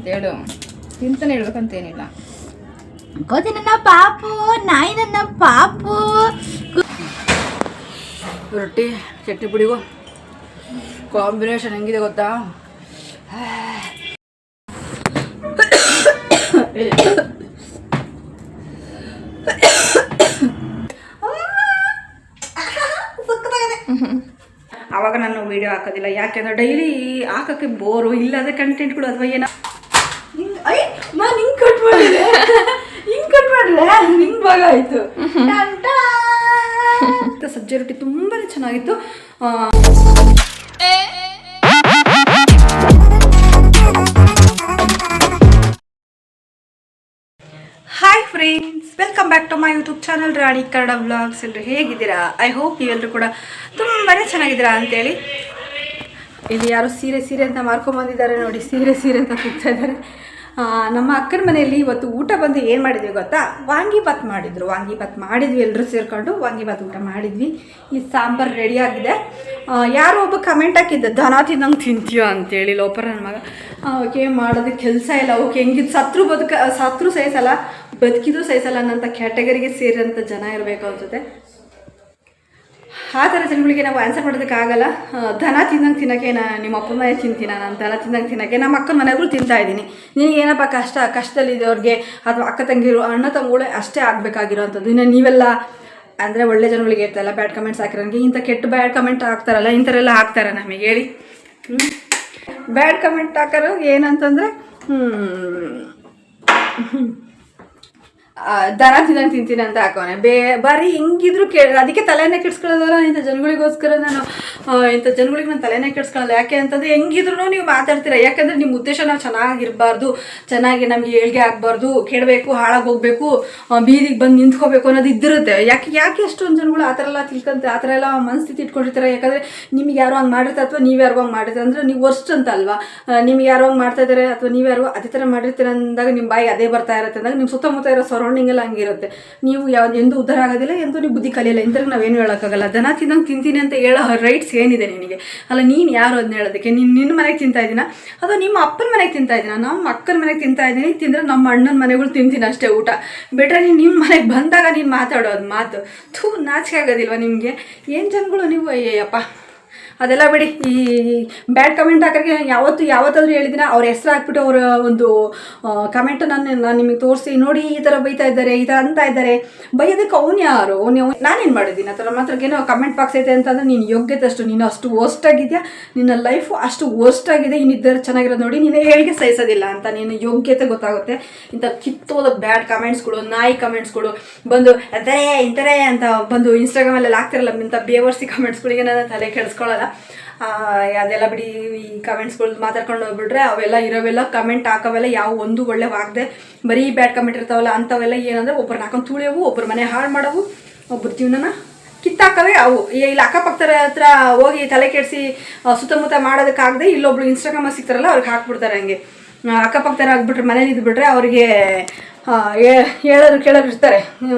ಅಂತ ಹೇಳು, ತಿಂತಾನೆ ಹೇಳ್ಬೇಕಂತೇನಿಲ್ಲ. ಕೋತಿ ನನ್ನ ಪಾಪು, ನಾಯಿ ನನ್ನ ಪಾಪು. ರೊಟ್ಟಿ ಚಟ್ನಿ ಪುಡಿಗೂ ಕಾಂಬಿನೇಷನ್ ಹೆಂಗಿದೆ ಗೊತ್ತಾ? ಆವಾಗ ನಾನು ವೀಡಿಯೋ ಹಾಕೋದಿಲ್ಲ, ಯಾಕೆಂದ್ರೆ ಡೈಲಿ ಹಾಕೋಕ್ಕೆ ಬೋರು, ಇಲ್ಲದ ಕಂಟೆಂಟ್ಗಳು ಅಥವಾ ಏನೋ ನಾನು ಹಿಂಗೆ ಕಟ್ ಮಾಡಿದೆ, ಹಿಂಗೆ ಭಾಗ ಆಯಿತು. ಸಜ್ಜೆ ರೊಟ್ಟಿ ತುಂಬಾ ಚೆನ್ನಾಗಿತ್ತು. Hi friends, welcome back to my YouTube channel Rani Kannada vlogs. ಎಲ್ಲರೂ ಹೇಗಿದ್ದೀರಾ? ಐ ಹೋಪ್ ನೀವೆಲ್ಲರೂ ಕೂಡ ತುಂಬಾ ಚೆನ್ನಾಗಿದ್ದೀರಾ ಅಂತೇಳಿ. ಇಲ್ಲಿ ಯಾರು ಸೀರೆ ಅಂತ ಮಾರ್ಕೊಂಬಂದಿದ್ದಾರೆ ನೋಡಿ, ಸೀರೆ ಅಂತ ಕೂಗ್ತಾ ಇದ್ದಾರೆ. ನಮ್ಮ ಅಕ್ಕನ ಮನೆಯಲ್ಲಿ ಇವತ್ತು ಊಟ ಬಂದು ಏನು ಮಾಡಿದ್ವಿ ಗೊತ್ತಾ? ವಾಂಗಿಭಾತ್ ಮಾಡಿದ್ವಿ ಎಲ್ಲರೂ ಸೇರಿಕೊಂಡು ವಾಂಗಿಭಾತ್ ಊಟ ಮಾಡಿದ್ವಿ. ಈ ಸಾಂಬಾರು ರೆಡಿ ಆಗಿದೆ. ಯಾರೋ ಒಬ್ಬ ಕಮೆಂಟ್ ಹಾಕಿದ್ದೆ, ದನ ತಿನ್ನಂಗೆ ತಿಂತೀಯೋ ಅಂತೇಳಿ. ಲೋಪರ ನನ್ನ ಮಗ ಅವಕ್ಕೆ ಮಾಡೋದಕ್ಕೆ ಕೆಲಸ ಇಲ್ಲ, ಅವಕ್ಕೆ ಹೆಂಗಿದ್ದು ಸತ್ರು ಸಹಿಸಲ್ಲ, ಬದುಕಿದ್ರು ಸಹಿಸಲ್ಲ ಅನ್ನೋಂಥ ಕ್ಯಾಟಗರಿಗೆ ಸೇರಿದಂಥ ಜನ ಇರಬೇಕು ಅನ್ಸುತ್ತೆ. ಆ ಥರ ಜನಗಳಿಗೆ ನಾವು ಆನ್ಸರ್ ಮಾಡೋದಕ್ಕಾಗಲ್ಲ. ದನ ತಿನ್ನೋಕ್ಕೆ ನಿಮ್ಮ ಅಪ್ಪನ ಮನೆ ತಿಂತೀನ, ನಾನು ದನ ತಿನ್ನೋಕ್ಕೆ ನಮ್ಮ ಅಕ್ಕನ ಮನೆಗಳು ತಿಂತಾಯಿದ್ದೀನಿ. ಏನಪ್ಪ ಕಷ್ಟದಲ್ಲಿದ್ದವ್ರಿಗೆ ಅಥವಾ ಅಕ್ಕ ತಂಗಿರು ಅಣ್ಣ ತಮ್ಮಗಳು ಅಷ್ಟೇ ಆಗಬೇಕಾಗಿರೋವಂಥದ್ದು. ಇನ್ನು ನೀವೆಲ್ಲ ಅಂದರೆ ಒಳ್ಳೆ ಜನಗಳಿಗೆ ಇರ್ತಲ್ಲ, ಬ್ಯಾಡ್ ಕಮೆಂಟ್ಸ್ ಹಾಕಿರೋಂಗೆ ಇಂಥ ಕೆಟ್ಟ ಬ್ಯಾಡ್ ಕಮೆಂಟ್ ಹಾಕ್ತಾರಲ್ಲ, ಇಂಥರೆಲ್ಲ ಹಾಕ್ತಾರೆ ನಮಗೆ ಹೇಳಿ. ಬ್ಯಾಡ್ ಕಮೆಂಟ್ ಹಾಕೋರು ಏನಂತಂದರೆ ದನ ತಿಂತೀನಿ ಅಂತ ಹಾಕೋನೆ, ಬರೀ ಹಿಂಗಿದ್ರು ಅದಕ್ಕೆ ತಲೆನೇ ಕೆಡ್ಸ್ಕೊಳ್ಳೋದಲ್ಲ. ಇಂಥ ಜನಗಳಿಗೋಸ್ಕರ ಇಂಥ ಜನಗಳಿಗೆ ನಾನು ತಲೆನೇ ಕೆಡ್ಸ್ಕೊಳ್ಳೋಲ್ಲ. ಯಾಕೆ ಅಂತಂದರೆ ಹೆಂಗಿದ್ರು ನೀವು ಮಾತಾಡ್ತೀರ, ಯಾಕಂದರೆ ನಿಮ್ಮ ಉದ್ದೇಶ ನಾವು ಚೆನ್ನಾಗಿರಬಾರ್ದು, ಚೆನ್ನಾಗಿ ನಮಗೆ ಏಳಿಗೆ ಆಗಬಾರ್ದು, ಕೆಡಬೇಕು, ಹಾಳಾಗೋಗ್ಬೇಕು, ಬೀದಿಗೆ ಬಂದು ನಿಂತ್ಕೋಬೇಕು ಅನ್ನೋದು ಇದ್ದಿರುತ್ತೆ. ಯಾಕೆ ಅಷ್ಟೊಂದು ಜನಗಳು ಆ ಥರ ಎಲ್ಲ ತಿಳ್ಕೊಂತ ಆ ಥರ ಎಲ್ಲ ಮನಸ್ಥಿತಿ ಇಟ್ಕೊಂಡಿರ್ತಾರೆ. ಯಾಕಂದರೆ ನಿಮ್ಗೆ ಯಾರೋ ಹಂಗೆ ಮಾಡಿರ್ತಾರೆ ಅಥವಾ ನೀವು ಯಾರಿಗೂ ಹಂಗೆ ಮಾಡಿರ್ತಾರೆ ಅಂದರೆ ನೀವು ವರ್ಸ್ಟ್ ಅಂತ ಅಲ್ವಾ. ನಿಮ್ಗೆ ಯಾರೋ ಹಂಗೆ ಮಾಡ್ತಾ ಇದ್ದಾರೆ ಅಥವಾ ನೀವು ಯಾರಿಗೂ ಅದೇ ಥರ ಮಾಡಿರ್ತೀರ ಅಂದಾಗ ನಿಮ್ಮ ಬಾಯಿ ಅದೇ ಬರ್ತಾ ಇರುತ್ತೆ ಅಂದಾಗ ನಿಮ್ಮ ಸುತ್ತಮುತ್ತ ಇರೋ ಸರೌಂಡಿಂಗ್ ಎಲ್ಲ ಹಂಗಿರುತ್ತೆ. ನೀವು ಎಂದೂ ಉದ್ಧಾರ ಆಗೋದಿಲ್ಲ, ಎಂದೂ ನೀವು ಬುದ್ಧಿ ಕಲಿಯಲ್ಲ. ಇಂಥವ್ರಿಗೆ ನಾವೇನು ಹೇಳೋಕ್ಕಾಗಲ್ಲ. ದನ ತಿನ್ನಂಗೆ ತಿಂತೀನಿ ಅಂತ ಹೇಳೋ ರೈಟ್ಸ್ ಏನಿದೆ ನಿನಗೆ? ಅಲ್ಲ, ನೀನು ಯಾರು ಅದನ್ನ ಹೇಳೋದಕ್ಕೆ? ನಿನ್ನ ಮನೆಗೆ ತಿಂತಾ ಇದ್ದೀನ ಅಥವಾ ನಿಮ್ಮ ಅಪ್ಪನ ಮನೆಗೆ ತಿಂತಾ ಇದ್ದೀನ? ನಮ್ಮ ಅಕ್ಕನ ಮನೆಗೆ ತಿಂತಾ ಇದ್ದೀನಿ, ತಿಂದರೆ ನಮ್ಮ ಅಣ್ಣನ ಮನೆಗಳು ತಿಂತೀನಿ ಅಷ್ಟೇ ಊಟ. ಬೆಟ್ರೆ ನಿಮ್ಮ ಮನೆಗೆ ಬಂದಾಗ ನೀನು ಮಾತಾಡೋದು ಮಾತು ನಾಚಿಕೆ ಆಗೋದಿಲ್ವ ನಿಮಗೆ? ಏನು ಜನಗಳು ನೀವು, ಅಯ್ಯಪ್ಪ ಅದೆಲ್ಲ ಬಿಡಿ. ಈ ಬ್ಯಾಡ್ ಕಮೆಂಟ್ ಹಾಕೋಕ್ಕೆ ಯಾವತ್ತಾದ್ರೂ ಹೇಳಿದಿನ ಅವ್ರ ಹೆಸರು ಹಾಕ್ಬಿಟ್ಟು ಅವರ ಒಂದು ಕಮೆಂಟ್ ನಾನು ನಿಮಗೆ ತೋರಿಸಿ ನೋಡಿ, ಈ ಥರ ಬೈತಾ ಇದ್ದಾರೆ, ಈ ಥರ ಅಂತ ಇದ್ದಾರೆ. ಬೈಯೋದಕ್ಕೆ ಅವ್ನು ಯಾರು? ನಾನೇನು ಮಾಡಿದ್ದೀನಿ? ಆ ಥರ ಮಾತ್ರಕ್ಕೇನೋ ಕಮೆಂಟ್ ಬಾಕ್ಸ್ ಐತೆ ಅಂತಂದರೆ ನೀನು ಯೋಗ್ಯತೆ ಅಷ್ಟು, ನೀನು ಅಷ್ಟು ವರ್ಸ್ಟ್ ಆಗಿದೆಯಾ, ನಿನ್ನ ಲೈಫು ಅಷ್ಟು ವರ್ಸ್ಟ್ ಆಗಿದೆ, ಇನ್ನಿದ್ದರೆ ಚೆನ್ನಾಗಿರೋದು ನೋಡಿ ನೀನು ಹೇಳಿಕೆ ಸಹಿಸೋದಿಲ್ಲ ಅಂತ ನೀನು ಯೋಗ್ಯತೆ ಗೊತ್ತಾಗುತ್ತೆ. ಇಂಥ ಕಿತ್ತೋದ ಬ್ಯಾಡ್ ಕಮೆಂಟ್ಸ್ಗಳು, ನಾಯಿ ಕಮೆಂಟ್ಸ್ಗಳು ಬಂದು ಅದೇ ಇಂಥರೇ ಅಂತ ಬಂದು ಇನ್ಸ್ಟಾಗ್ರಾಮಲ್ಲೆಲ್ಲ ಆಗ್ತಿರಲ್ಲ, ಇಂಥ ಬೇವರ್ಸಿ ಕಮೆಂಟ್ಸ್ಗಳಿಗೆ ನಾನು ತಲೆ ಕೆಡಿಸ್ಕೊಳ್ಳೋಲ್ಲ. ಅದೆಲ್ಲ ಬಿಡಿ. ಈ ಕಮೆಂಟ್ಸ್ಗಳು ಮಾತಾಡ್ಕೊಂಡು ಹೋಗ್ಬಿಟ್ರೆ ಅವೆಲ್ಲ ಇರೋವೆಲ್ಲ ಕಮೆಂಟ್ ಹಾಕೋವೆಲ್ಲ ಯಾವ ಒಂದು ಒಳ್ಳೆವಾಗದೆ ಬರೀ ಬ್ಯಾಡ್ ಕಮೆಂಟ್ ಇರ್ತಾವಲ್ಲ ಅಂಥವೆಲ್ಲ ಏನಂದರೆ ಒಬ್ಬರನ್ನ ಹಾಕೊಂಡು ತುಳಿಯೋವು, ಒಬ್ಬರ ಮನೆ ಹಾಳು ಮಾಡೋವು, ಒಬ್ಬರ ಜೀವನನ ಕಿತ್ತಾಕವೇ ಅವು. ಇಲ್ಲಿ ಅಕ್ಕಪಕ್ಕದ ಹತ್ರ ಹೋಗಿ ತಲೆ ಕೆಡಿಸಿ ಸುತ್ತಮುತ್ತ ಮಾಡೋದಕ್ಕಾಗದೆ ಇಲ್ಲೊಬ್ರು ಇನ್ಸ್ಟಾಗ್ರಾಮಲ್ಲಿ ಸಿಗ್ತಾರಲ್ಲ ಅವ್ರಿಗೆ ಹಾಕ್ಬಿಡ್ತಾರೆ. ಹಂಗೆ ಅಕ್ಕಪಕ್ಕದ ಆಗ್ಬಿಟ್ರೆ ಮನೇಲಿ ಇದ್ಬಿಟ್ರೆ ಅವ್ರಿಗೆ ಹೇಳೋರು ಕೇಳೋರು ಇರ್ತಾರೆ,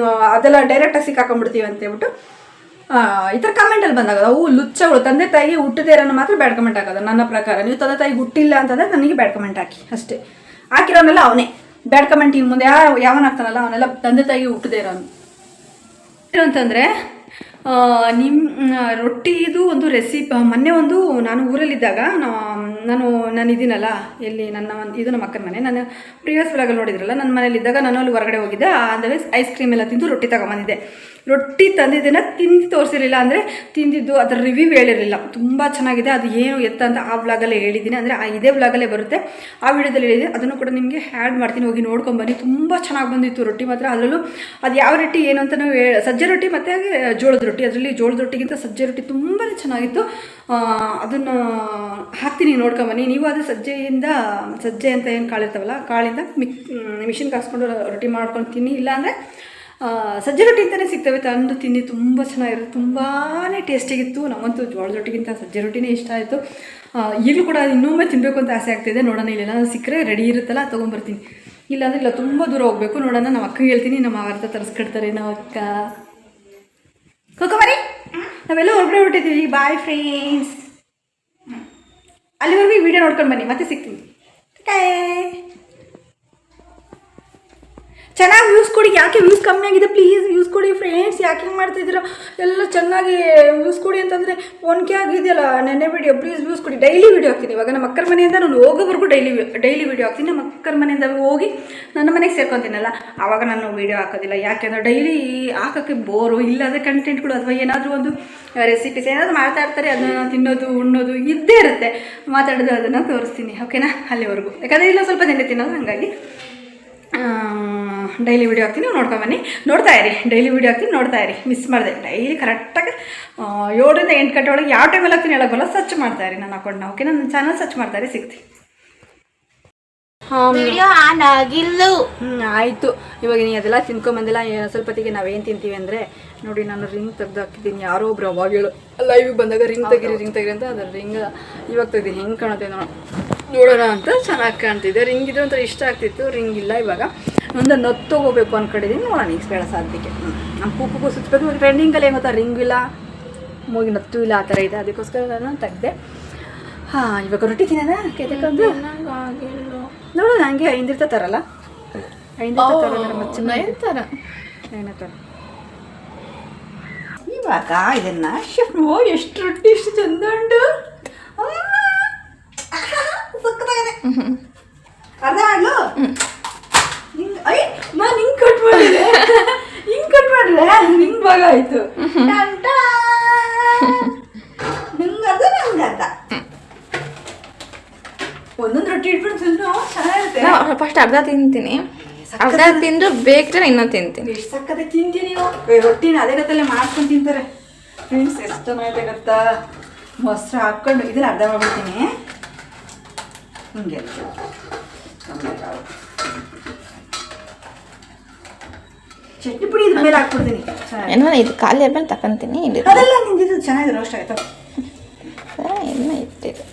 ಅದೆಲ್ಲ ಡೈರೆಕ್ಟಾಗಿ ಸಿಕ್ಕಾಕೊಂಡ್ಬಿಡ್ತೀವಿ ಅಂತೇಳ್ಬಿಟ್ಟು ಈ ಥರ ಕಮೆಂಟಲ್ಲಿ ಬಂದಾಗ ಅವು ಲುಚ್ಚಗಳು. ತಂದೆ ತಾಯಿಗೆ ಹುಟ್ಟದೇ ಇರೋನ ಮಾತ್ರ ಬ್ಯಾಡ್ ಕಮೆಂಟ್ ಹಾಕೋದು ನನ್ನ ಪ್ರಕಾರ. ನೀವು ತಂದೆ ತಾಯಿಗೆ ಹುಟ್ಟಿಲ್ಲ ಅಂತಂದರೆ ನನಗೆ ಬ್ಯಾಡ್ ಕಮೆಂಟ್ ಹಾಕಿ ಅಷ್ಟೇ. ಹಾಕಿರೋನೆಲ್ಲ ಅವನೇ ಬ್ಯಾಡ್ ಕಮೆಂಟ್. ಇನ್ನು ಮುಂದೆ ಯಾವನಾಗ್ತಾನಲ್ಲ ಅವನೆಲ್ಲ ತಂದೆ ತಾಯಿಗೆ ಹುಟ್ಟದೇ ಇರೋನು. ಅಂತಂದರೆ ನಿಮ್ಮ ರೊಟ್ಟಿದು ಒಂದು ರೆಸಿಪಿ. ಮೊನ್ನೆ ಒಂದು ನಾನು ಊರಲ್ಲಿದ್ದಾಗ ನಾನು ಇದ್ದೀನಲ್ಲ ಎಲ್ಲಿ ಇದು ನಮ್ಮ ಅಕ್ಕನ ಮನೆ. ನಾನು ಪ್ರಿವಿಯಸ್ ವ್ಲಾಗಲ್ಲಿ ನೋಡಿದ್ರಲ್ಲ, ನನ್ನ ಮನೇಲಿದ್ದಾಗ ನಾನು ಅಲ್ಲಿ ಹೊರಗಡೆ ಹೋಗಿದ್ದೆ. ಅಂದರೆ ಐಸ್ ಕ್ರೀಮ್ ಎಲ್ಲ ತಿಂದು ರೊಟ್ಟಿ ತಗೊಂಬಂದಿದ್ದೆ. ರೊಟ್ಟಿ ತಂದಿದ್ದನ್ನು ತಿಂದು ತೋರಿಸಿರಲಿಲ್ಲ, ಅಂದರೆ ತಿಂದಿದ್ದು ಅದರ ರಿವ್ಯೂ ಹೇಳಿರಲಿಲ್ಲ. ತುಂಬ ಚೆನ್ನಾಗಿದೆ, ಅದು ಏನು ಎತ್ತ ಅಂತ ಆ ವ್ಲಾಗಲ್ಲೇ ಹೇಳಿದ್ದೀನಿ. ಅಂದರೆ ಇದೇ ವ್ಲಾಗಲ್ಲೇ ಬರುತ್ತೆ, ಆ ವಿಡಿಯೋದಲ್ಲಿ ಹೇಳಿದೆ. ಅದನ್ನು ಕೂಡ ನಿಮಗೆ ಆ್ಯಡ್ ಮಾಡ್ತೀನಿ, ಹೋಗಿ ನೋಡ್ಕೊಂಬನ್ನಿ. ತುಂಬ ಚೆನ್ನಾಗಿ ಬಂದಿತ್ತು ರೊಟ್ಟಿ ಮಾತ್ರ. ಅದರಲ್ಲೂ ಅದು ಯಾವ ರೊಟ್ಟಿ ಏನು ಅಂತ ನಾವು ಸಜ್ಜೆ ರೊಟ್ಟಿ ಮತ್ತು ಜೋಳದ ರೊಟ್ಟಿ. ಅದರಲ್ಲಿ ಜೋಳದ ರೊಟ್ಟಿಗಿಂತ ಸಜ್ಜೆ ರೊಟ್ಟಿ ತುಂಬಾ ಚೆನ್ನಾಗಿತ್ತು. ಅದನ್ನು ಹಾಕ್ತೀನಿ, ನೋಡ್ಕೊಂಬನ್ನಿ ನೀವು. ಅದು ಸಜ್ಜೆ ಅಂತ ಏನು ಕಾಳಿರ್ತಾವಲ್ಲ, ಕಾಳಿಂದ ಮಿಷಿನ್ಗೆ ಹಾಕ್ಸ್ಕೊಂಡು ರೊಟ್ಟಿ ಮಾಡ್ಕೊಂಡು ತಿನ್ನಿ. ಇಲ್ಲಾಂದರೆ ಸಜ್ಜೆ ರೊಟ್ಟಿ ಅಂತಲೇ ಸಿಗ್ತವೆ, ತಂದು ತಿನ್ನಿ. ತುಂಬ ಚೆನ್ನಾಗಿರುತ್ತೆ, ತುಂಬಾ ಟೇಸ್ಟಿಗಿತ್ತು. ನಮ್ಮಂತೂ ಜೋಳದ ರೊಟ್ಟಿಗಿಂತ ಸಜ್ಜೆ ರೊಟ್ಟಿನೇ ಇಷ್ಟ ಆಯಿತು. ಈಗಲೂ ಕೂಡ ಇನ್ನೊಮ್ಮೆ ತಿನ್ನಬೇಕು ಅಂತ ಆಸೆ ಆಗ್ತಿದೆ. ನೋಡೋಣ, ಇಲ್ಲ ನಾನು ಸಿಕ್ಕರೆ ರೆಡಿ ಇರುತ್ತಲ್ಲ ತೊಗೊಂಬರ್ತೀನಿ. ಇಲ್ಲಾಂದರೆ ಇಲ್ಲ, ತುಂಬ ದೂರ ಹೋಗಬೇಕು. ನೋಡೋಣ, ನಮ್ಮ ಅಕ್ಕಗೆ ಹೇಳ್ತೀನಿ, ನಮ್ಮ ಅರ್ಥ ತರಿಸ್ಕೊಡ್ತಾರೆ. ನಾವು ಅಕ್ಕ ಕೋಕೋಮರಿ ನಾವೆಲ್ಲ ಹೊರಗಡೆ ಹೊರಟಿದ್ದೀವಿ. Bye friends. ಅಲ್ಲಿವರೆಗೂ ಈ ವಿಡಿಯೋ ನೋಡ್ಕೊಂಡು ಬನ್ನಿ, ಮತ್ತೆ ಸಿಗ್ತೀನಿ. ಚೆನ್ನಾಗಿ ವ್ಯೂಸ್ ಕೊಡಿ. ಯಾಕೆ ವ್ಯೂಸ್ ಕಮ್ಮಿ ಆಗಿದೆ ಪ್ಲೀಸ್ ವ್ಯೂಸ್ ಕೊಡಿ ಫ್ರೆಂಡ್ಸ್. ಯಾಕೆ ಹಿಂಗೆ ಮಾಡ್ತಾಯಿದ್ದೀರಾ? ಎಲ್ಲ ಚೆನ್ನಾಗಿ ವ್ಯೂಸ್ ಕೊಡಿ ಅಂತಂದರೆ 1K ಆಗಿದೆಯಲ್ಲ ನೆನ್ನೆ ವಿಡಿಯೋ. ಪ್ಲೀಸ್ ವ್ಯೂಸ್ ಕೊಡಿ. ಡೈಲಿ ವೀಡಿಯೋ ಹಾಕ್ತೀನಿ. ಇವಾಗ ನಮ್ಮ ಅಕ್ಕರ ಮನೆಯಿಂದ ನಾನು ಹೋಗೋವರೆಗೂ ಡೈಲಿ ವೀಡಿಯೋ ಹಾಕ್ತೀನಿ. ನಮ್ಮ ಅಕ್ಕರ ಮನೆಯಿಂದ ಹೋಗಿ ನನ್ನ ಮನೆಗೆ ಸೇರ್ಕೊತೀನಲ್ಲ ಆವಾಗ ನಾನು ವೀಡಿಯೋ ಹಾಕೋದಿಲ್ಲ. ಯಾಕೆಂದರೆ ಡೈಲಿ ಹಾಕೋಕ್ಕೆ ಬೋರು. ಇಲ್ಲದ ಕಂಟೆಂಟ್ಗಳು ಅಥವಾ ಏನಾದರೂ ಒಂದು ರೆಸಿಪೀಸ್ ಏನಾದರೂ ಮಾಡ್ತಾ ಇರ್ತಾರೆ, ಅದನ್ನು ತಿನ್ನೋದು ಉಣ್ಣೋದು ಇದ್ದೇ ಇರುತ್ತೆ. ಮಾತಾಡೋದು ಅದನ್ನು ತೋರಿಸ್ತೀನಿ, ಓಕೆನಾ? ಅಲ್ಲಿವರೆಗೂ. ಯಾಕಂದರೆ ಇಲ್ಲ ಸ್ವಲ್ಪ ತಿಂಡಿ ತಿನ್ನೋದು, ಹಾಗಾಗಿ ಡೈಲಿ ವೀಡಿಯೋ ಹಾಕ್ತೀನಿ, ನೋಡ್ಕೊಂಬನ್ನಿ. ನೋಡ್ತಾ ಇರಿ, ಡೈಲಿ ವೀಡಿಯೋ ಹಾಕ್ತೀನಿ, ನೋಡ್ತಾ ಇರಿ. ಮಿಸ್ ಮಾಡಿದೆ. ಡೈಲಿ ಕರೆಕ್ಟಾಗಿ 7ರಿಂದ 8 ಗಂಟೆ ಒಳಗೆ ಯಾವ ಟೈಮಲ್ಲಿ ಹಾಕ್ತೀನಿ ಹೇಳೋಕ್ಕಲ್ಲ, ಸರ್ಚ್ ಮಾಡ್ತಾಯಿರಿ ನನ್ನ ಅಕೌಂಟ್ನ, ಓಕೆ? ನನ್ನ ಚಾನಲ್ ಸರ್ಚ್ ಮಾಡ್ತಾಯಿರಿ, ಸಿಗ್ತೀನಿ. ವಿಡಿಯೋ ಆನ್ ಆಗಿಲ್ಲು. ಆಯಿತು. ಇವಾಗ ನೀ ಅದೆಲ್ಲ ತಿನ್ಕೊಂಬಂದಿಲ್ಲ. ಸ್ವಲ್ಪತ್ತಿಗೆ ನಾವೇನು ತಿಂತೀವಿ ಅಂದರೆ ನೋಡಿ, ನಾನು ರಿಂಗ್ ತೆಗ್ದು ಹಾಕಿದ್ದೀನಿ. ಯಾರೋ ಒಬ್ರು ಅವಾಗ ಹೇಳು ಲೈವಿಗೆ ಬಂದಾಗ ರಿಂಗ್ ತೆಗಿರಿ ಅಂತ. ಅದ್ರ ರಿಂಗ್ ಇವಾಗ ತೆಗ್ದು ಹೆಂಗೆ ಕಾಣುತ್ತೆ ನೋಡೋಣ ಅಂತ. ಚೆನ್ನಾಗಿ ಕಾಣ್ತಿದ್ದೆ. ರಿಂಗ್ ಇದ್ರೆ ಒಂಥರ ಇಷ್ಟ ಆಗ್ತಿತ್ತು. ರಿಂಗ್ ಇಲ್ಲ. ಇವಾಗ ಒಂದು ನತ್ತು ತೊಗೋಬೇಕು ಅಂದ್ಕೊಂಡಿದ್ದೀನಿ. ನೋಡೋಣ ಈಗ ಬೇಡ ಸಾಧ್ಯಕ್ಕೆ. ನಮ್ಮ ಕೂಪು ಸುಚ್ಚಬೇಕು. ಇವಾಗ ಟ್ರೆಂಡಿಂಗಲ್ಲಿ ಏನು ಗೊತ್ತಾ, ರಿಂಗ್ ಇಲ್ಲ, ಮೂಗಿ ನತ್ತು ಇಲ್ಲ, ಆ ಥರ ಇದೆ. ಅದಕ್ಕೋಸ್ಕರ ನಾನು ತೆಗ್ದೆ. ಹಾಂ, ಇವಾಗ ರೊಟ್ಟಿ ತಿನ್ನೋಣ ಕೆದಕೊಂಡು. ನೋಡೋಣ, ಹಂಗೆ ಐಂದಿರ್ತಾರಲ್ಲ, ಥರ ಇವಾಗ ಇದನ್ನು ಶಿಫ್ಟ್. ಎಷ್ಟು ರೊಟ್ಟಿ, ಎಷ್ಟು ಚಂದ ಉಂಟು. ಅರ್ಧ ಮಾಡ್ಲು ಹಿಂಗೆ. ನಾನು ಹಿಂಗೆ ಕಟ್ ಮಾಡಿದೆ, ಹಿಂಗೆ ಕಟ್ ಮಾಡಿದ್ರೆ ಹಿಂಗೆ ಭಾಗ ಆಯಿತು. ಹಿಂಗೆ ಅರ್ಧ, ನಂಗೆ ಅರ್ಧ. ಒಂದೊಂದು ರೊಟ್ಟಿ ಇಟ್ಬಿಟ್ಟು ಚೆನ್ನಾಗಿರುತ್ತೆ. ಫಸ್ಟ್ ಅರ್ಧ ತಿಂತೀನಿ, ಅರ್ಧ ತಿಂದು ಬೇಕ್ರೆ ಇನ್ನೂ ತಿಂತೀನಿ. ಎಷ್ಟು ಸಕ್ಕತ್ತೆ ತಿಂತೀನಿ ನೀವು. ರೊಟ್ಟಿನ ಅದೇ ಗತ್ತಲ್ಲೇ ಮಾಡ್ಕೊಂಡು ತಿಂತಾರೆ ಫ್ರೆಂಡ್ಸ್. ಎಷ್ಟು ಚೆನ್ನಾಗಿದೆ ಗೊತ್ತಾ? ಮೊಸರು ಹಾಕ್ಕೊಂಡು ಇದನ್ನ ಅರ್ಧ ಮಾಡ್ಬಿಡ್ತೀನಿ. ಹಿಂಗೆ ಚಟ್ನಿ ಪುಡಿ ಇದ್ರ ಮೇಲೆ ಹಾಕ್ಬಿಡ್ತೀನಿ. ಏನೋ ಇದು ಖಾಲಿ ಆದ್ಮೇಲೆ ತಗೊಂತೀನಿ. ಅದೆಲ್ಲ ನಿಂದಿದ್ದು ಚೆನ್ನಾಗಿದೆ, ರೋಸ್ಟ್ ಆಯ್ತು. ಇನ್ನೂ ಇಟ್ಟಿದೆ.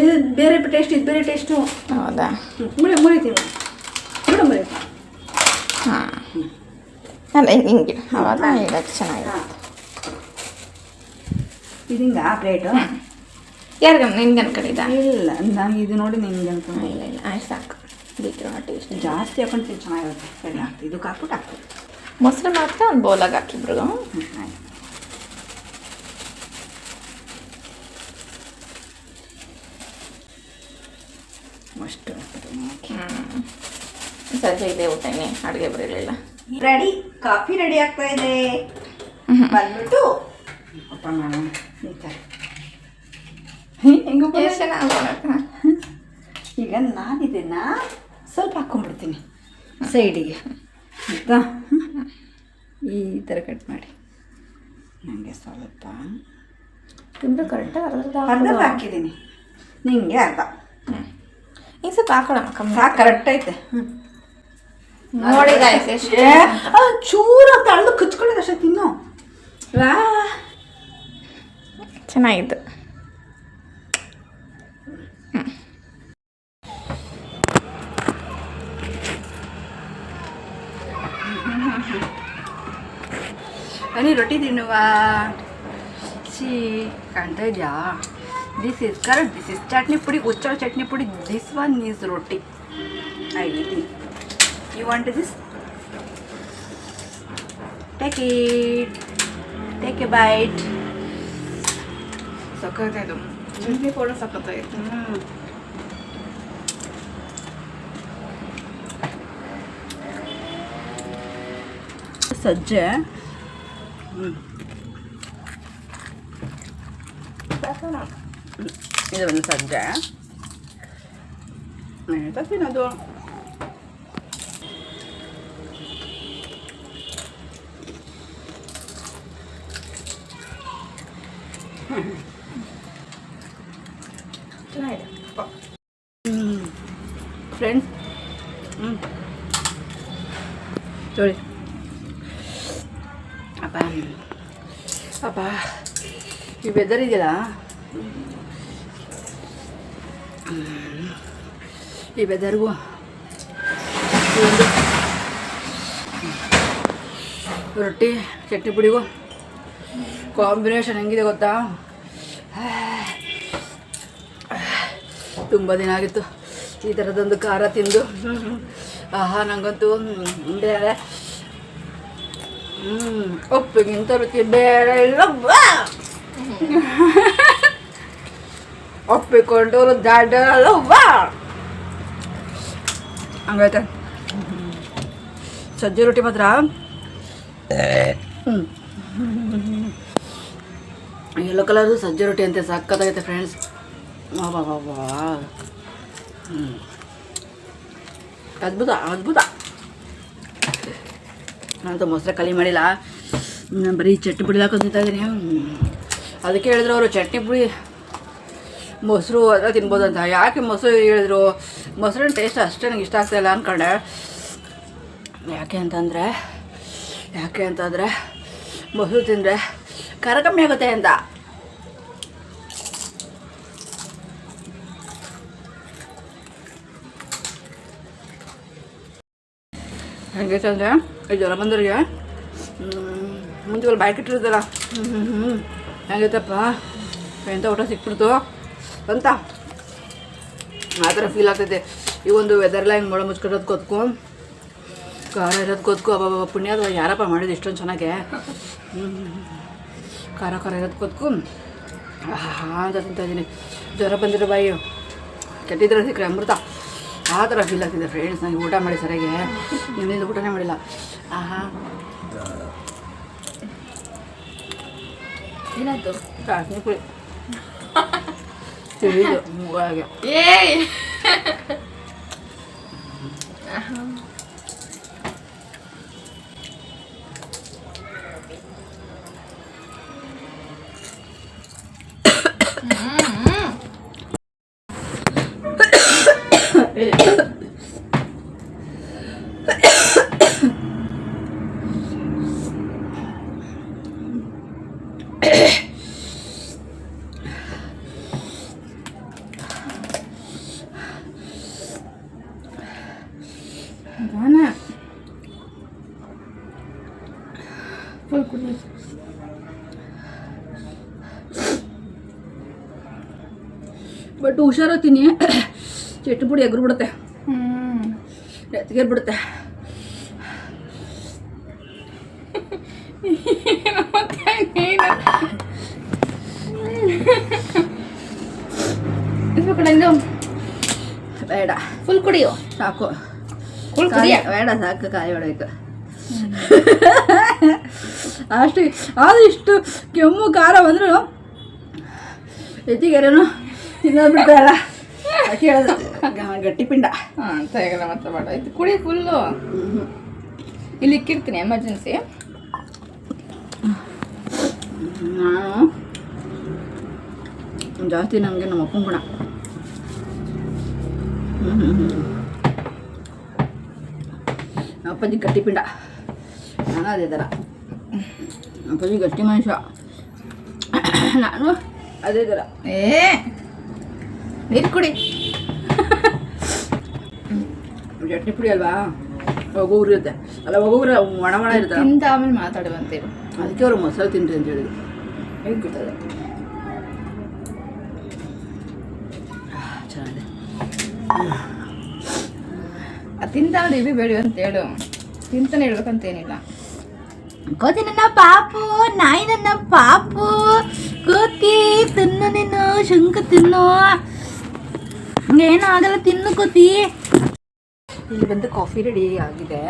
ಇದು ಬೇರೆ ಟೇಸ್ಟ್, ಇದು ಬೇರೆ ಟೇಸ್ಟು. ಹೌದಾ? ಮುರಿತೀವಿ ನೋಡಿ. ಹಾಂ, ಅಲ್ಲ ಹಿಂಗೆ ಅವಾಗ ಇಡೋದು ಚೆನ್ನಾಗಿರುತ್ತೆ. ಇದು ಹಿಂಗ ಪ್ಲೇಟು ಯಾರಿಗ ನಿನ್ಗೆ ಅನ್ಕೊಂಡಿದ್ದ? ಇಲ್ಲ, ನಾನು ಇದು ನೋಡಿ ನಿನ್ಗೆ ಅನ್ಕೊಂಡು. ಇಲ್ಲ ಆಯ್ತು, ಸಾಕು. ಬಿಟ್ಟರೆ ಟೇಸ್ಟ್ ಜಾಸ್ತಿ ಹಾಕೊಂಡು ಚೆನ್ನಾಗಿರುತ್ತೆ. ಸರಿ, ಆಗ್ತದೆ. ಇದಕ್ಕೆ ಹಾಕ್ಬಿಟ್ಟು ಹಾಕ್ತೀವಿ. ಮೊಸರು ಮಾತ್ರ ಒಂದು ಬೌಲಾಗಿ ಹಾಕಿಬ್ರು. ಆಯ್ತು. ಅಷ್ಟು ಸಂಜೆ ಇದೆ ಊಟನೇ, ಅಡುಗೆ ಬರಲಿಲ್ಲ. ರೆಡಿ, ಕಾಫಿ ರೆಡಿ ಆಗ್ತಾ ಇದೆ. ಬಂದ್ಬಿಟ್ಟು ಓಪನ್ ಮಾಡೋಣ. ಈ ಥರ ಹೆಂಗೆ ಈಗ ನಾನು ಇದನ್ನು ಸ್ವಲ್ಪ ಹಾಕ್ಕೊಂಡ್ಬಿಡ್ತೀನಿ ಸೈಡಿಗೆ, ಆಯಿತಾ? ಈ ಥರ ಕಟ್ ಮಾಡಿ ನನಗೆ ಸ್ವಲ್ಪ ಇಬ್ಬರು ಕರೆಕ್ಟಾಗಿ ಅರ್ಧ ಹಾಕಿದ್ದೀನಿ, ನಿಂಗೆ ಅರ್ಧ. ಈಗ ಸ್ವಲ್ಪ ಹಾಕೊಳ್ಳೋಣ, ಕಮ್ಮಿ ಸಾಕು, ಕರೆಕ್ಟ್ ಐತೆ. ನೋಡಿ ಗಾಯ್ಸ್, ಎಷ್ಟು ಚೂರು ತಳ್ದು ಕಚ್ಕೊಳ್ಳೋದು ಅಷ್ಟೇ. ತಿನ್ನು. ವಾ, ಚೆನ್ನಾಗಿತ್ತು. ಬನ್ನಿ ರೊಟ್ಟಿ ತಿನ್ನುವ. ಕಾಣ್ತಾ ಇದೆಯಾ? This is correct. This is chutney pudi, ಉಚ್ಚಳ chutney pudi. This one is roti. I eating. You want this? Take it, take a bite. ಸಕ್ಕತ್ತಾಯ್ತು. ಚಟ್ನಿ ಕೂಡ ಸಕ್ಕತ್ತಾಯ್ತು. ಸಜ್ಜೆ. ಇದು ಒಂದು ಸಜ್ಜೆ ತಿನ್ನೋದು. ಚೆನ್ನಾಗಿದೆ ಫ್ರೆಂಡ್ಸ್. ನೋಡಿ ಅಪ್ಪ ಅಪ್ಪ, ಈ ವೆದರ್ ಇದೆಯಲ್ಲ, ಈ ವೆದರ್ಗೂ ರೊಟ್ಟಿ ಚಟ್ನಿ ಪುಡಿಗೂ ಕಾಂಬಿನೇಷನ್ ಹೆಂಗಿದೆ ಗೊತ್ತಾ? ತುಂಬ ದಿನ ಆಗಿತ್ತು ಈ ಥರದೊಂದು ಖಾರ ತಿಂದು. ಆಹಾ ನಂಗಂತೂ ಬೇರೆ ಒಪ್ಪಿಗಿಂತ ರುಚಿ ಬೇರೆ ಇಲ್ಲವ್ವ. ಒಪ್ಪಿಕೊಂಡವರು ದಾಡಲ್ಲವ್ವ. ಹಂಗೈತೆ ಸಜ್ಜೆ ರೊಟ್ಟಿ ಮಾತ್ರ ಯೆಲ್ಲೋ ಕಲರ್ದು ಸಜ್ಜೆ ರೊಟ್ಟಿ ಅಂತೆ ಸಕ್ಕತ್ತಾಗೈತೆ ಫ್ರೆಂಡ್ಸ್. ಅದ್ಭುತ ಅದ್ಭುತ. ನಾನಂತೂ ಮೊಸರು ಖಾಲಿ ಮಾಡಿಲ್ಲ, ನಾನು ಬರೀ ಚಟ್ನಿ ಪುಡಿ ಹಾಕೊಂಡು ತಿಂತಾ ಇದ್ದೀನಿ. ಅದಕ್ಕೆ ಹೇಳಿದ್ರು ಅವರು ಚಟ್ನಿ ಪುಡಿ ಮೊಸರು ಅದೆಲ್ಲ ತಿನ್ಬೋದಂತ. ಯಾಕೆ ಮೊಸರು ಹೇಳಿದ್ರು? ಮೊಸರಿನ ಟೇಸ್ಟ್ ಅಷ್ಟೇ ನನಗೆ ಇಷ್ಟ ಆಗ್ತಾಯಿಲ್ಲ ಅಂದ್ಕೊಂಡೆ. ಯಾಕೆ ಅಂತಂದರೆ ಮೊಸರು ತಿಂದರೆ ಖಾರ ಕಮ್ಮಿ ಆಗುತ್ತೆ ಅಂತ. ಹೆಂಗೈತೆ ಅಂದರೆ ಈ ಜ್ವರ ಬಂದವ್ರಿಗೆ ಮುಂಚೆ ಬಾಯಿ ಕೆಟ್ಟಿರುತ್ತಲ್ಲ, ಹೆಂಗೈತಪ್ಪ ಎಂಥ ಊಟ ಸಿಕ್ಬಿಡ್ತು ಅಂತ ಆ ಥರ ಫೀಲ್ ಆಗ್ತೈತೆ. ಈ ಒಂದು ವೆದರ್ಲ ಹಿಂಗೆ ಮೊಳ ಮುಚ್ಕೊಂಡಿರೋದು ಕೊತ್ಕು, ಖಾರ ಇರೋದು ಕೊತ್ಕು. ಅಬ್ಬ ಪುಣ್ಯದ ಯಾರಪ್ಪ ಮಾಡಿದ್ದು ಇಷ್ಟೊಂದು ಚೆನ್ನಾಗೆ. ಖಾರ ಇರೋದು ಕೊತ್ಕು ಅಂತ ತಿಂತಾಯಿದ್ದೀನಿ. ಜ್ವರ ಬಂದಿರೋ ಬಾಯಿ ಕೆಟ್ಟಿದ್ರೆ ಸಿಕ್ಕರೆ ಅಮೃತ. ಆ ಥರ ಫೀಲ್ ಆಗ್ತಿದೆ ಫ್ರೆಂಡ್ಸ್. ನನಗೆ ಊಟ ಮಾಡಿ ಸರಿಯಾಗಿ ನಿನ್ನಿಂದ ಊಟನೇ ಮಾಡಿಲ್ಲ. ಆಹಾ ಏನಾಯ್ತು? ಚಾಟ್ನಿ ಪುಡಿ ತಿಳಿದು ಮೂಗಾಗೆ. ಫುಲ್ ಕುಡಿ. ಬಟ್ ಹುಷಾರಾಗ್ತೀನಿ, ಚಟ್ನಿ ಪುಡಿ ಎಗ್ರು ಬಿಡುತ್ತೆ, ಎತ್ಗೇರ್ ಬಿಡುತ್ತೆ. ಬೇಡ ಫುಲ್ ಕುಡಿಯೋ, ಸಾಕು. ಫುಲ್ ಕುಡಿಯ ಬೇಡ ಸಾಕು, ಕಾಯಿ ಹೊಡಬೇಕು ಅಷ್ಟು. ಅದು ಇಷ್ಟು ಕೆಮ್ಮು ಖಾರ ಬಂದ್ರು ಎತ್ತಿಗೆರೇನು ತಿನ್ನೋದು ಬಿಡ್ತಾರಲ್ಲ, ಕೇಳೋದು ಗಟ್ಟಿ ಪಿಂಡ ಅಂತ ಹೇಗಲ್ಲ ಮತ್ತೆ ಬೇಡ. ಇದು ಕುಡಿ ಫುಲ್ಲು. ಇಲ್ಲಿ ಇಕ್ಕಿರ್ತೀನಿ ಎಮರ್ಜೆನ್ಸಿ. ನಾನು ಜಾಸ್ತಿ ನನಗೆ ನಮ್ಮ ಅಪ್ಪನ ಗುಣ. ಅಪ್ಪಾಜಿ ಗಟ್ಟಿ ಪಿಂಡ, ನಾನು ಅದೇ ಥರ. ಅಪ್ಪಾಜಿ ಗಟ್ಟಿ ಮನುಷ್ಯ, ನಾನು ಅದೇ ಥರ. ನೀರು ಕುಡಿ. ಚಟ್ನಿ ಪುಡಿ ಅಲ್ವಾ, ಒಗ್ಗೂರು ಇರುತ್ತೆ ಅಲ್ಲ, ಒಗ್ಗೂರು ಒಣ ಇರುತ್ತೆ. ತಿಂದ ಆಮೇಲೆ ಮಾತಾಡುವಂತೇಳಿ ಅದಕ್ಕೆ ಅವರು ಮೊಸರು ತಿನ್ರಿ ಅಂತ ಹೇಳಿದ್ರು. ಹೇಗೆ ಗೊತ್ತದೆ ಚೆನ್ನಾಗಿದೆ. ತಿಂತಾಡು ಇವಿ ಬೇಡಿ ಅಂತ ಹೇಳು, ತಿಂತಾನೆ ಹೇಳ್ಬೇಕಂತೇನಿಲ್ಲ. ಕೋತಿ ನನ್ನ ಪಾಪು, ನಾಯಿ ನನ್ನ ಪಾಪು, ಕೋತಿ ತಿನ್ನು, ನೀನು ಶಂಕ ತಿನ್ನು, ಏನೂ ಆಗಲ್ಲ, ತಿನ್ನು ಕೋತಿ. ಇಲ್ಲಿ ಬಂದು ಕಾಫಿ ರೆಡಿ ಆಗಿದೆ.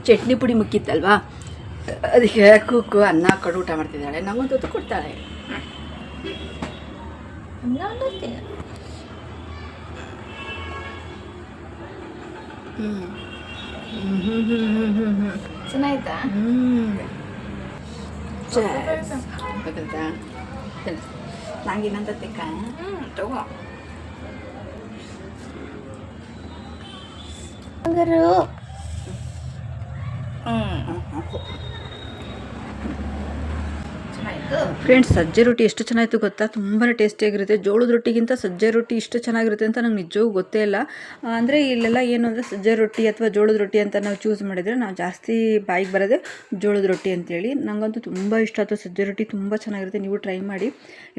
ಚಟ್ನಿ ಪುಡಿ ಮುಕ್ಕಿತ್ತಲ್ವಾ, ಅದಕ್ಕೆ ಕುಕ್ಕು ಅನ್ನ ಹಾಕೊಂಡು ಊಟ ಮಾಡ್ತಿದ್ದಾಳೆ. ನಮಗೊಂದು ಹೊತ್ತು ಕೊಡ್ತಾಳೆ. ಚೆನ್ನಾಯ್ತಾ? ನಂಗೇನಂತ ತಿಕ್ಕ ತಗೋ. ಚೆನ್ನಾಯ್ತಾ? ಫ್ರೆಂಡ್ಸ್, ಸಜ್ಜೆ ರೊಟ್ಟಿ ಎಷ್ಟು ಚೆನ್ನಾಗಿತ್ತು ಗೊತ್ತಾ? ತುಂಬಾ ಟೇಸ್ಟಿಯಾಗಿರುತ್ತೆ. ಜೋಳದ ರೊಟ್ಟಿಗಿಂತ ಸಜ್ಜೆ ರೊಟ್ಟಿ ಇಷ್ಟು ಚೆನ್ನಾಗಿರುತ್ತೆ ಅಂತ ನಂಗೆ ನಿಜವೂ ಗೊತ್ತೇ ಇಲ್ಲ. ಅಂದರೆ ಇಲ್ಲೆಲ್ಲ ಏನು ಅಂದರೆ ಸಜ್ಜೆ ರೊಟ್ಟಿ ಅಥವಾ ಜೋಳದ ರೊಟ್ಟಿ ಅಂತ ನಾವು ಚೂಸ್ ಮಾಡಿದರೆ ನಾವು ಜಾಸ್ತಿ ಬಾಯಿಗೆ ಬರೋದೇ ಜೋಳದ ರೊಟ್ಟಿ ಅಂತೇಳಿ. ನನಗಂತೂ ತುಂಬ ಇಷ್ಟ ಆಯಿತು. ಸಜ್ಜೆ ರೊಟ್ಟಿ ತುಂಬ ಚೆನ್ನಾಗಿರುತ್ತೆ, ನೀವು ಟ್ರೈ ಮಾಡಿ.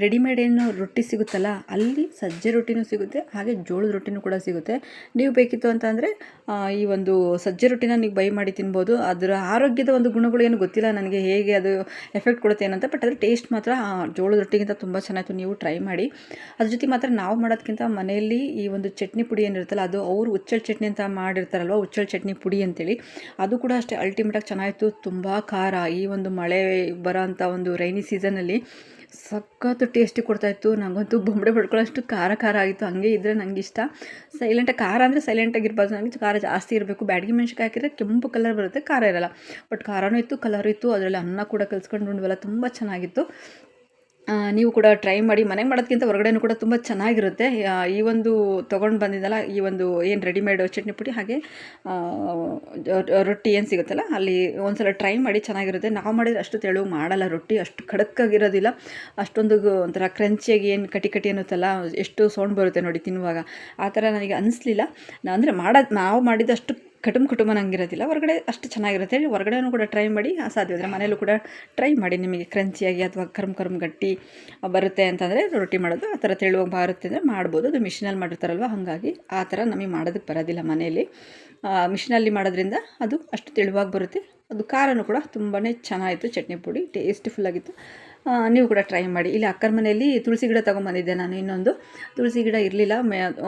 ರೆಡಿಮೇಡ್ ಏನು ರೊಟ್ಟಿ ಸಿಗುತ್ತಲ್ಲ, ಅಲ್ಲಿ ಸಜ್ಜೆ ರೊಟ್ಟಿನೂ ಸಿಗುತ್ತೆ, ಹಾಗೆ ಜೋಳದ ರೊಟ್ಟಿನೂ ಕೂಡ ಸಿಗುತ್ತೆ. ನೀವು ಬೇಕಿತ್ತು ಅಂತ ಅಂದರೆ ಈ ಒಂದು ಸಜ್ಜೆ ರೊಟ್ಟಿನ ನೀವು ಬೈ ಮಾಡಿ ತಿನ್ಬೋದು. ಅದರ ಆರೋಗ್ಯದ ಒಂದು ಗುಣಗಳು ಏನು ಗೊತ್ತಿಲ್ಲ ನನಗೆ, ಹೇಗೆ ಅದು ಎಫೆಕ್ಟ್ ಕೊಡುತ್ತೆ ಏನಂತ. ಬಟ್ ಅದ್ರ ಟೇಸ್ಟ್ ಮಾತ್ರ ಜೋಳದ ರೊಟ್ಟಿಗಿಂತ ತುಂಬ ಚೆನ್ನಾಗಿತ್ತು, ನೀವು ಟ್ರೈ ಮಾಡಿ. ಅದ್ರ ಜೊತೆ ಮಾತ್ರ ನಾವು ಮಾಡೋದಕ್ಕಿಂತ ಮನೆಯಲ್ಲಿ ಈ ಒಂದು ಚಟ್ನಿ ಪುಡಿ ಏನಿರುತ್ತಲ್ಲ, ಅದು ಅವರು ಹುಚ್ಚಳ ಚಟ್ನಿ ಅಂತ ಮಾಡಿರ್ತಾರಲ್ವ, ಹುಚ್ಚಳ ಚಟ್ನಿ ಪುಡಿ ಅಂತೇಳಿ, ಅದು ಕೂಡ ಅಷ್ಟೇ ಅಲ್ಟಿಮೇಟಾಗಿ ಚೆನ್ನಾಗಿತ್ತು. ತುಂಬ ಖಾರ, ಈ ಒಂದು ಮಳೆ ಬರೋ ಅಂಥ ಒಂದು ರೈನಿ ಸೀಸನಲ್ಲಿ ಸಖತ್ತು ಟೇಸ್ಟಿ ಕೊಡ್ತಾಯಿತ್ತು. ನನಗಂತೂ ಬೊಂಬಡೆ ಪಡ್ಕೊಳ್ಳೋಷ್ಟು ಖಾರ ಆಗಿತ್ತು. ಹಂಗೆ ಇದ್ದರೆ ನನಗೆ ಇಷ್ಟ. ಸೈಲೆಂಟಾಗಿ ಖಾರ ಅಂದರೆ ಸೈಲೆಂಟಾಗಿರ್ಬಾರ್ದು, ನನಗೆ ಖಾರ ಜಾಸ್ತಿ ಇರಬೇಕು. ಬ್ಯಾಡಗಿ ಮೆಣ್ಸಿನ್ಕಾಯಿ ಹಾಕಿದರೆ ಕೆಂಪು ಕಲರ್ ಬರುತ್ತೆ, ಖಾರ ಇರೋಲ್ಲ. ಬಟ್ ಖಾರನೂ ಇತ್ತು, ಕಲರು ಇತ್ತು. ಅದರಲ್ಲಿ ಅನ್ನ ಕೂಡ ಕಲಿಸ್ಕೊಂಡು ಉಂಡ್ವಲ್ಲ, ತುಂಬ ಚೆನ್ನಾಗಿತ್ತು. ನೀವು ಕೂಡ ಟ್ರೈ ಮಾಡಿ. ಮನೆಗೆ ಮಾಡೋದಕ್ಕಿಂತ ಹೊರಗಡೆನೂ ಕೂಡ ತುಂಬ ಚೆನ್ನಾಗಿರುತ್ತೆ. ಈ ಒಂದು ತೊಗೊಂಡು ಬಂದಿದ್ದಲ್ಲ, ಈ ಒಂದು ಏನು ರೆಡಿಮೇಡ್ ಚಟ್ನಿ ಪುಡಿ ಹಾಗೆ ರೊಟ್ಟಿ ಏನು ಸಿಗುತ್ತಲ್ಲ, ಅಲ್ಲಿ ಒಂದ್ಸಲ ಟ್ರೈ ಮಾಡಿ, ಚೆನ್ನಾಗಿರುತ್ತೆ. ನಾವು ಮಾಡಿದರೆ ಅಷ್ಟು ತೆಳು ಮಾಡಲ್ಲ ರೊಟ್ಟಿ, ಅಷ್ಟು ಖಡಕ್ಕಾಗಿರೋದಿಲ್ಲ. ಅಷ್ಟೊಂದು ಒಂಥರ ಕ್ರಂಚಿಯಾಗಿ ಏನು ಕಟಿ ಅನ್ನುತ್ತಲ್ಲ, ಎಷ್ಟು ಸೌಂಡ್ ಬರುತ್ತೆ ನೋಡಿ ತಿನ್ನುವಾಗ, ಆ ಥರ ನನಗೆ ಅನ್ನಿಸ್ಲಿಲ್ಲ. ಅಂದರೆ ನಾವು ಮಾಡಿದಷ್ಟು ಕುಟುಂಬ ನಂಗಿರೋದಿಲ್ಲ. ಹೊರಗಡೆ ಅಷ್ಟು ಚೆನ್ನಾಗಿರುತ್ತೆ. ಹೊರಗಡೆನೂ ಕೂಡ ಟ್ರೈ ಮಾಡಿ, ಸಾಧ್ಯವಾದರೆ ಮನೇಲೂ ಕೂಡ ಟ್ರೈ ಮಾಡಿ. ನಿಮಗೆ ಕ್ರಂಚಿಯಾಗಿ ಅಥವಾ ಕರ್ಮ್ ಗಟ್ಟಿ ಬರುತ್ತೆ ಅಂತಂದರೆ ರೊಟ್ಟಿ ಮಾಡೋದು ಆ ಥರ ತೆಳುವಾಗಿ ಬರುತ್ತೆ ಅಂದರೆ ಮಾಡ್ಬೋದು. ಅದು ಮಿಷಿನಲ್ಲಿ ಮಾಡಿರ್ತಾರಲ್ವ, ಹಾಗಾಗಿ ಆ ಥರ ನಮಗೆ ಮಾಡೋದಕ್ಕೆ ಬರೋದಿಲ್ಲ ಮನೆಯಲ್ಲಿ. ಮಿಷಿನಲ್ಲಿ ಮಾಡೋದ್ರಿಂದ ಅದು ಅಷ್ಟು ತೆಳುವಾಗಿ ಬರುತ್ತೆ. ಅದು ಖಾರನೂ ಕೂಡ ತುಂಬಾ ಚೆನ್ನಾಗಿತ್ತು. ಚಟ್ನಿ ಪುಡಿ ಟೇಸ್ಟಿಫುಲ್ಲಾಗಿತ್ತು. ನೀವು ಕೂಡ ಟ್ರೈ ಮಾಡಿ. ಇಲ್ಲಿ ಅಕ್ಕರ ಮನೆಯಲ್ಲಿ ತುಳಸಿ ಗಿಡ ತೊಗೊಂಬಂದಿದ್ದೆ ನಾನು. ಇನ್ನೊಂದು ತುಳಸಿ ಗಿಡ ಇರಲಿಲ್ಲ,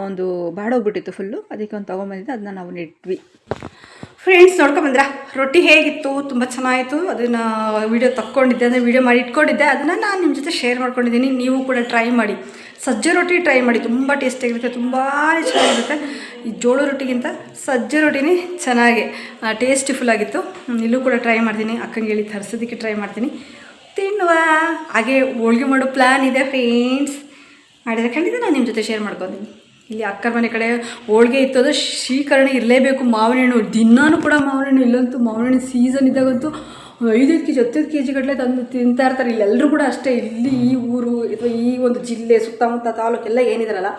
ಒಂದು ಬಾಡೋಗ್ಬಿಟ್ಟಿತ್ತು ಫುಲ್ಲು, ಅದಕ್ಕೆ ಒಂದು ತೊಗೊಂಬಂದಿದ್ದೆ, ಅದನ್ನ ನಾವು ನೆಟ್ವಿ. ಫ್ರೆಂಡ್ಸ್, ನೋಡ್ಕೊಂಬಂದ್ರ ರೊಟ್ಟಿ ಹೇಗಿತ್ತು? ತುಂಬ ಚೆನ್ನಾಗಿತ್ತು. ಅದನ್ನು ವೀಡಿಯೋ ತಕ್ಕೊಂಡಿದ್ದೆ, ಅಂದರೆ ವೀಡಿಯೋ ಮಾಡಿ ಇಟ್ಕೊಂಡಿದ್ದೆ, ಅದನ್ನು ನಾನು ನಿಮ್ಮ ಜೊತೆ ಶೇರ್ ಮಾಡ್ಕೊಂಡಿದ್ದೀನಿ. ನೀವು ಕೂಡ ಟ್ರೈ ಮಾಡಿ, ಸಜ್ಜೆ ರೊಟ್ಟಿ ಟ್ರೈ ಮಾಡಿ, ತುಂಬ ಟೇಸ್ಟಿಯಾಗಿರುತ್ತೆ, ತುಂಬ ಚೆನ್ನಾಗಿರುತ್ತೆ. ಈ ಜೋಳ ರೊಟ್ಟಿಗಿಂತ ಸಜ್ಜೆ ರೊಟ್ಟಿನೇ ಚೆನ್ನಾಗಿ ಟೇಸ್ಟಿಫುಲ್ಲಾಗಿತ್ತು. ಇಲ್ಲೂ ಕೂಡ ಟ್ರೈ ಮಾಡ್ತೀನಿ, ಅಕ್ಕಂಗೆ ಹೇಳಿ ತರಿಸೋದಕ್ಕೆ ಟ್ರೈ ಮಾಡ್ತೀನಿ, ತಿನ್ನುವ. ಹಾಗೆ ಹೋಳ್ಗೆ ಮಾಡೋ ಪ್ಲ್ಯಾನ್ ಇದೆ ಫ್ರೆಂಡ್ಸ್. ಮಾಡಿದರೆ ಖಂಡಿತ ನಾನು ನಿಮ್ಮ ಜೊತೆ ಶೇರ್ ಮಾಡ್ಕೊತೀನಿ. ಇಲ್ಲಿ ಅಕ್ಕರ ಮನೆ ಕಡೆ ಹೋಳ್ಗೆ ಇತ್ತು, ಅದು ಶ್ರೀಕರಣೆ ಇರಲೇಬೇಕು. ಮಾವಿನ ಹಣ್ಣು ದಿನಾನೂ ಕೂಡ ಮಾವಿನ ಹಣ್ಣು, ಇಲ್ಲಂತೂ ಮಾವಿನ ಹಣ್ಣು ಸೀಸನ್ ಇದ್ದಾಗಂತೂ 5 ಕೆಜಿ 10 ಕೆಜಿ ಗಟ್ಟಲೆ ತಂದು ತಿಂತಾ ಇರ್ತಾರೆ. ಇಲ್ಲೆಲ್ಲರೂ ಕೂಡ ಅಷ್ಟೇ. ಇಲ್ಲಿ ಈ ಊರು ಅಥವಾ ಈ ಒಂದು ಜಿಲ್ಲೆ ಸುತ್ತಮುತ್ತ ತಾಲೂಕೆಲ್ಲ ಏನಿದಾರಲ್ಲ,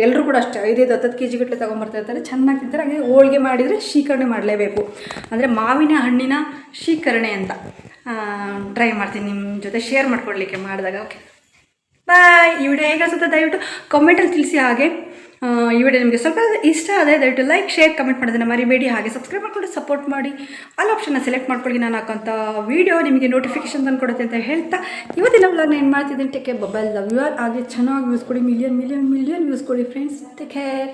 ಎಲ್ಲರೂ ಕೂಡ ಅಷ್ಟೇ 5-10 ಕೆಜಿ ಗಟ್ಟಲೆ ತೊಗೊಂಬರ್ತಾ ಇರ್ತಾರೆ, ಚೆನ್ನಾಗಿ ತಿಂತಾರೆ. ಹಾಗೆ ಹೋಳ್ಗೆ ಮಾಡಿದರೆ ಶ್ರೀಕರಣೆ ಮಾಡಲೇಬೇಕು, ಅಂದರೆ ಮಾವಿನ ಹಣ್ಣಿನ ಶ್ರೀಕರಣೆ ಅಂತ. ಟ್ರೈ ಮಾಡ್ತೀನಿ, ನಿಮ್ಮ ಜೊತೆ ಶೇರ್ ಮಾಡ್ಕೊಡ್ಲಿಕ್ಕೆ ಮಾಡಿದಾಗ. ಓಕೆ, ಬಾಯ್. ಈ ವಿಡಿಯೋ ಹೇಗೆ ಅನಿಸುತ್ತೆ ದಯವಿಟ್ಟು ಕಮೆಂಟಲ್ಲಿ ತಿಳಿಸಿ. ಹಾಗೆ ಈ ವಿಡಿಯೋ ನಿಮಗೆ ಸ್ವಲ್ಪ ಇಷ್ಟ ಆದರೆ ದಯವಿಟ್ಟು ಲೈಕ್, ಶೇರ್, ಕಮೆಂಟ್ ಮಾಡೋದನ್ನು ಮರಿಬೇಡಿ. ಹಾಗೆ ಸಬ್ಸ್ಕ್ರೈಬ್ ಮಾಡ್ಕೊಂಡು ಸಪೋರ್ಟ್ ಮಾಡಿ, ಆಲ್ ಆಪ್ಷನ್ನ ಸೆಲೆಕ್ಟ್ ಮಾಡ್ಕೊಳ್ಳಿ. ನಾನು ಹಾಕೋಂಥ ವೀಡಿಯೋ ನಿಮಗೆ ನೋಟಿಫಿಕೇಶನ್ ತಂದು ಕೊಡುತ್ತೆ ಅಂತ ಹೇಳ್ತಾ ಇವತ್ತಿನ ವ್ಲಾಗ್ನ ಏನು ಮಾಡ್ತಿದ್ದೀನಿ. Take care, bye, love you all. ಹಾಗೆ ಚೆನ್ನಾಗಿ ವ್ಯೂಸ್ ಕೊಡಿ, ಮಿಲಿಯನ್ ವ್ಯೂಸ್ ಕೊಡಿ ಫ್ರೆಂಡ್ಸ್. Take care.